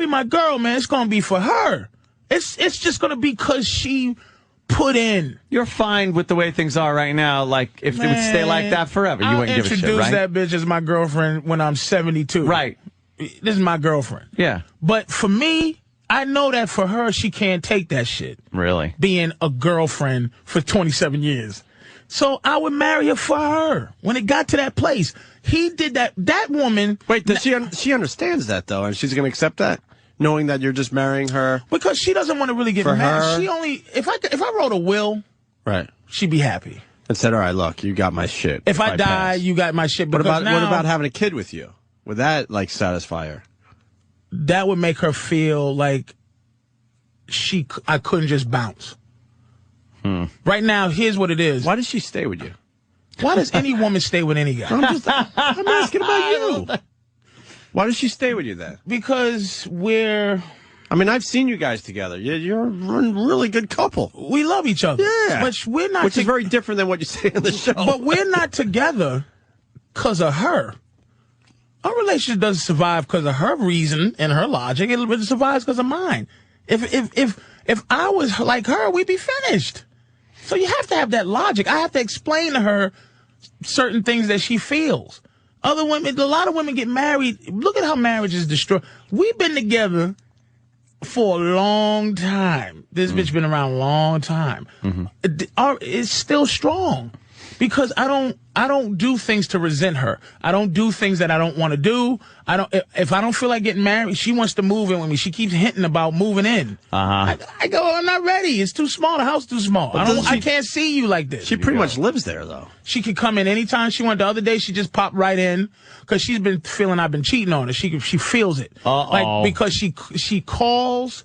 marry my girl, man, it's gonna be for her. It's just gonna be because she put in. You're fine with the way things are right now. Like, if it would stay like that forever, you wouldn't give a shit, right? I'll introduce that bitch as my girlfriend when I'm 72. Right. This is my girlfriend. Yeah. But for me, I know that for her, she can't take that shit. Really? Being a girlfriend for 27 years. So I would marry her for her. When it got to that place, he did that. That woman. Wait, does she understands that, though, and she's going to accept that? Knowing that you're just marrying her? Because she doesn't want to really get married. She only, if I wrote a will, right, she'd be happy. And said, all right, look, you got my shit. If I die, you got my shit. What about having a kid with you? Would that, like, satisfy her? That would make her feel like I couldn't just bounce. Right now, here's what it is. Why does she stay with you? Why does any woman stay with any guy? I'm asking about you. Why does she stay with you then? Because we're... I mean, I've seen you guys together. You're a really good couple. We love each other. Yeah. But we're not... Which is very different than what you say on the show. But we're not together because of her. Our relationship doesn't survive because of her reason and her logic. It survives because of mine. If I was like her, we'd be finished. So you have to have that logic. I have to explain to her certain things that she feels. Other women, a lot of women get married. Look at how marriage is destroyed. We've been together for a long time. This bitch been around a long time. It's still strong because I don't do things to resent her. I don't do things that I don't want to do. If I don't feel like getting married, she wants to move in with me. She keeps hinting about moving in. I go, I'm not ready. It's too small. The house is too small. I can't see you like this. She pretty much lives there, though. She could come in anytime she wanted. The other day, she just popped right in because she's been feeling I've been cheating on her. She feels it. Like, because she calls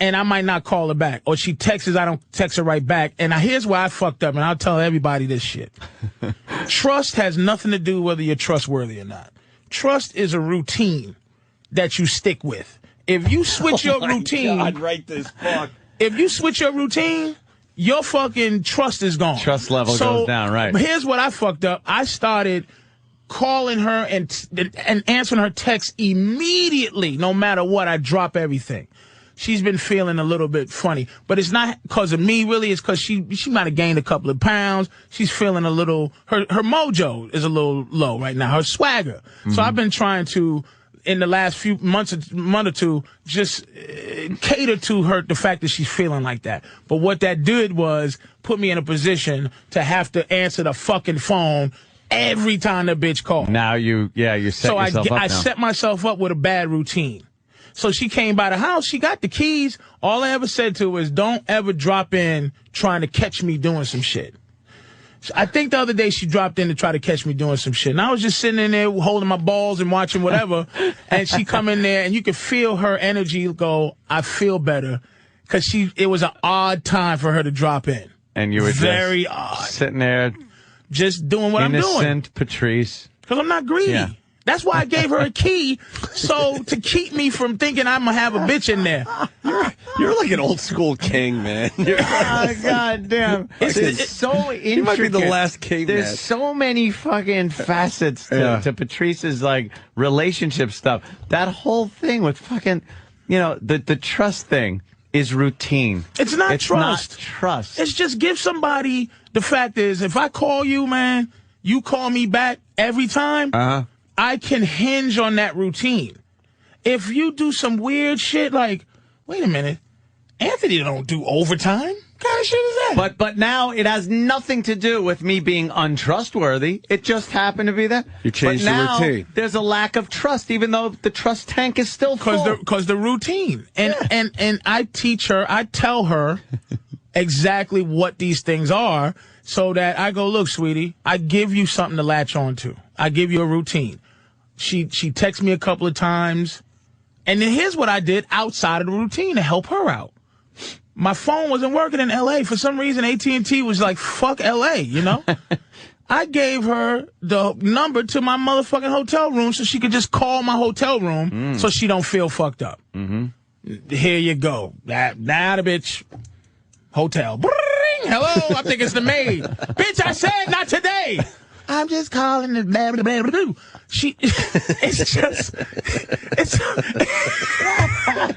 and I might not call her back. Or she texts, I don't text her right back. And here's where I fucked up, and I'll tell everybody this shit. Trust has nothing to do whether you're trustworthy or not. Trust is a routine that you stick with. If you switch your routine... God, right this fuck. If you switch your routine, your fucking trust is gone. Trust level goes down, right. Here's what I fucked up. I started calling her and answering her texts immediately. No matter what, I drop everything. She's been feeling a little bit funny, but it's not because of me, really. It's because she might have gained a couple of pounds. She's feeling a little, her mojo is a little low right now, her swagger. So I've been trying to, in the last few month or two, just cater to her, the fact that she's feeling like that. But what that did was put me in a position to have to answer the fucking phone every time the bitch called. Now you set yourself up. I set myself up with a bad routine. So she came by the house. She got the keys. All I ever said to her was, don't ever drop in trying to catch me doing some shit. I think the other day she dropped in to try to catch me doing some shit. And I was just sitting in there holding my balls and watching whatever. And she come in there and you could feel her energy go, I feel better. Because it was an odd time for her to drop in. And you were very just odd. Sitting there. Just doing what I'm doing. Innocent Patrice. Because I'm not greedy. Yeah. That's why I gave her a key, to keep me from thinking I'm going to have a bitch in there. You're like an old school king, man. God damn. It's so intricate. You might be the last caveman. There's so many fucking facets to Patrice's, like, relationship stuff. That whole thing with fucking, the trust thing is routine. It's not trust. Not trust. It's just give somebody, the fact is, if I call you, man, you call me back every time. I can hinge on that routine. If you do some weird shit like, wait a minute, Anthony don't do overtime? What kind of shit is that? But now it has nothing to do with me being untrustworthy. It just happened to be that. You changed the routine. There's a lack of trust, even though the trust tank is still full. Because the routine. And I teach her, I tell her exactly what these things are so that I go, look, sweetie, I give you something to latch on to. I give you a routine. She texted me a couple of times. And then here's what I did outside of the routine to help her out. My phone wasn't working in L.A. For some reason, AT&T was like, fuck L.A., I gave her the number to my motherfucking hotel room so she could just call my hotel room so she don't feel fucked up. Here you go. Now the bitch. Hotel. Bring. Hello, I think it's the maid. Bitch, I said not today. I'm just calling it. Blah, blah, blah, blah. It's just,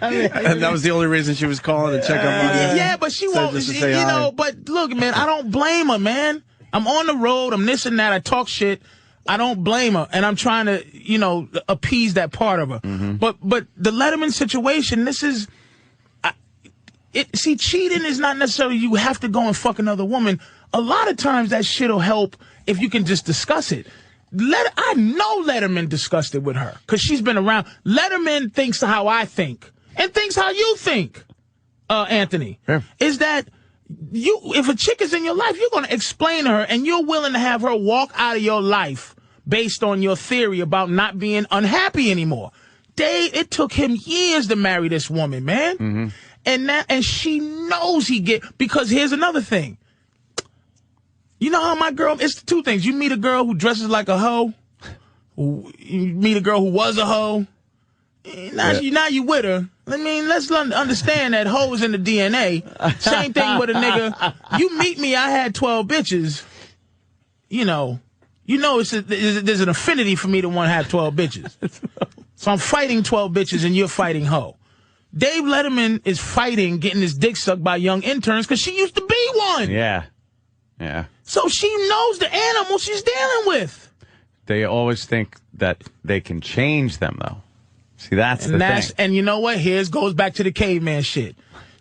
And that was the only reason she was calling to check up on you. Yeah, but she won't, just to you say hi. know, but look, man, I don't blame her, man. I'm on the road, I'm this and that, I talk shit. I don't blame her, and I'm trying to, you know, appease that part of her. But the Letterman situation, this is, see, cheating is not necessarily you have to go and fuck another woman. A lot of times that shit'll help if you can just discuss it. I know Letterman discussed it with her because she's been around. Letterman thinks how I think and thinks how you think, Anthony. Yeah. Is that if a chick is in your life, you're going to explain to her and you're willing to have her walk out of your life based on your theory about not being unhappy anymore. It took him years to marry this woman, man. And she knows because here's another thing. You know how my girl, it's two things. You meet a girl who dresses like a hoe. You meet a girl who was a hoe. Now you with her. I mean, let's understand that hoes in the DNA. Same thing with a nigga. You meet me, I had 12 bitches. You know, there's an affinity for me to want to have 12 bitches. So I'm fighting 12 bitches and you're fighting hoe. Dave Letterman is fighting getting his dick sucked by young interns because she used to be one. Yeah. So she knows the animal she's dealing with. They always think that they can change them, though. See, that's the thing. And you know what? Goes back to the caveman shit.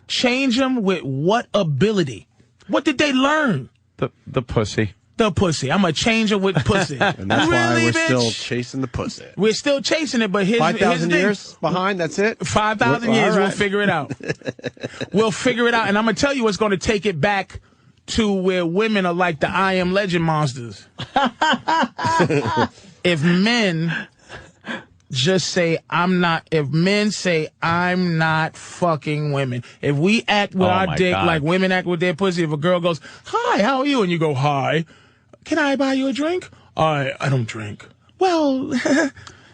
Change them with what ability? What did they learn? The pussy. The pussy. I'm going to change them with pussy. And that's why we're bitch? still chasing the pussy. We're still chasing it, but here's 5,000 the thing. years behind, that's it? 5,000 years, right. we'll figure it out. We'll figure it out, and I'm going to tell you what's going to take it back to where women are like the I Am Legend monsters. If men just say, if men say, I'm not fucking women. If we act with our dick like women act with their pussy, if a girl goes, hi, how are you? And you go, hi, can I buy you a drink? I don't drink. Well,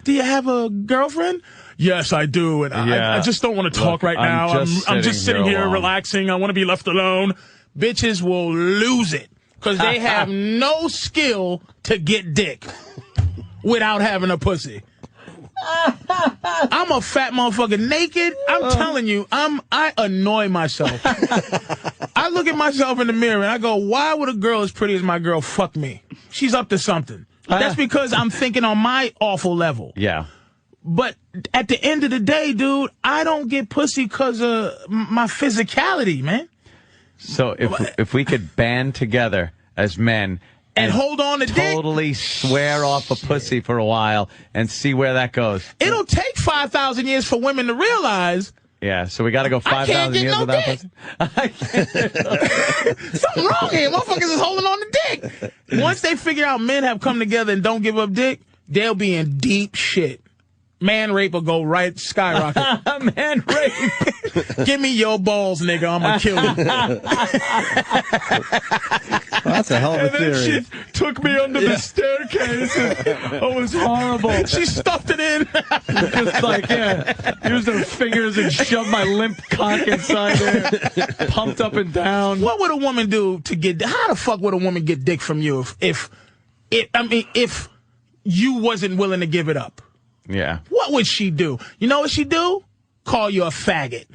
do you have a girlfriend? Yes, I do. And I just don't want to talk right now. I'm just sitting here relaxing. I want to be left alone. Bitches will lose it because they have no skill to get dick without having a pussy. I'm a fat motherfucker naked. I'm telling you, I annoy myself. I look at myself in the mirror and I go, why would a girl as pretty as my girl fuck me? She's up to something. That's because I'm thinking on my awful level. Yeah. But at the end of the day, dude, I don't get pussy because of my physicality, man. So if we could band together as men and hold on to totally swear off a pussy for a while and see where that goes. It'll take 5,000 years for women to realize. Yeah, so we got to go 5,000 years without pussy. Something wrong here. Motherfuckers is holding on to dick. Once they figure out men have come together and don't give up dick, they'll be in deep shit. Man rape will go right skyrocket. Man rape. Give me your balls, nigga. I'm gonna kill you. Well, that's a hell of a theory. She took me under the staircase. It was horrible. She stuffed it in. Just like, used her fingers and shoved my limp cock inside there. Pumped up and down. What would a woman do to get? How the fuck would a woman get dick from you if you wasn't willing to give it up? Yeah. What would she do? You know what she'd do? Call you a faggot.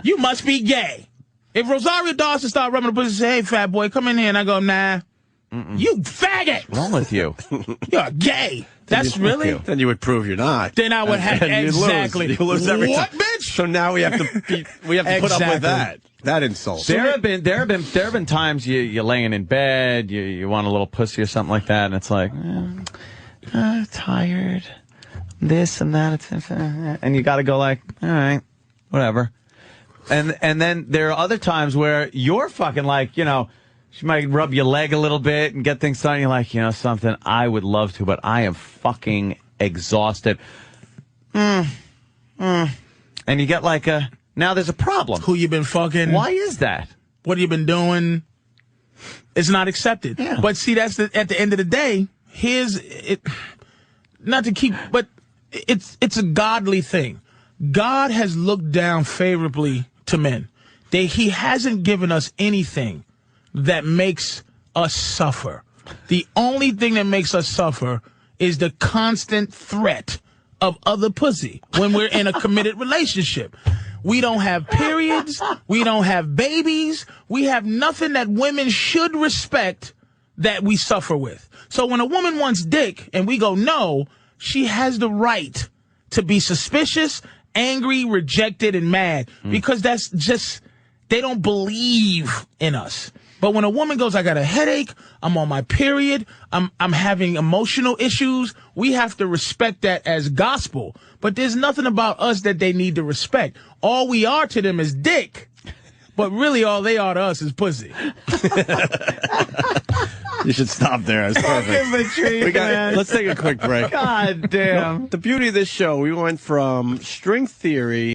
You must be gay. If Rosario Dawson started rubbing the pussy and say, hey, fat boy, come in here, and I go, nah. You faggot. What's wrong with you? You're gay. That's really? Then you would prove you're not. Then I would have exactly. You lose every what, time. bitch? So now we have to put up with that insult. There have been times you're laying in bed, you want a little pussy or something like that, and it's like, tired, this and that, and you got to go like, all right, whatever. And then there are other times where you're fucking like, she might rub your leg a little bit and get things done. You're like, something, I would love to, but I am fucking exhausted. And you get like now there's a problem. Who you been fucking? Why is that? What have you been doing? It's not accepted. Yeah. But see, at the end of the day, not to keep, but it's a godly thing. God has looked down favorably to men. He hasn't given us anything that makes us suffer. The only thing that makes us suffer is the constant threat of other pussy when we're in a committed relationship. We don't have periods. We don't have babies. We have nothing that women should respect that we suffer with. So when a woman wants dick and we go no, she has the right to be suspicious, angry, rejected, and mad because that's just, they don't believe in us. But when a woman goes, I got a headache, I'm on my period, I'm having emotional issues, we have to respect that as gospel. But there's nothing about us that they need to respect. All we are to them is dick. But really all they are to us is pussy. You should stop there. It's perfect. Let's take a quick break. God damn. The beauty of this show, we went from string theory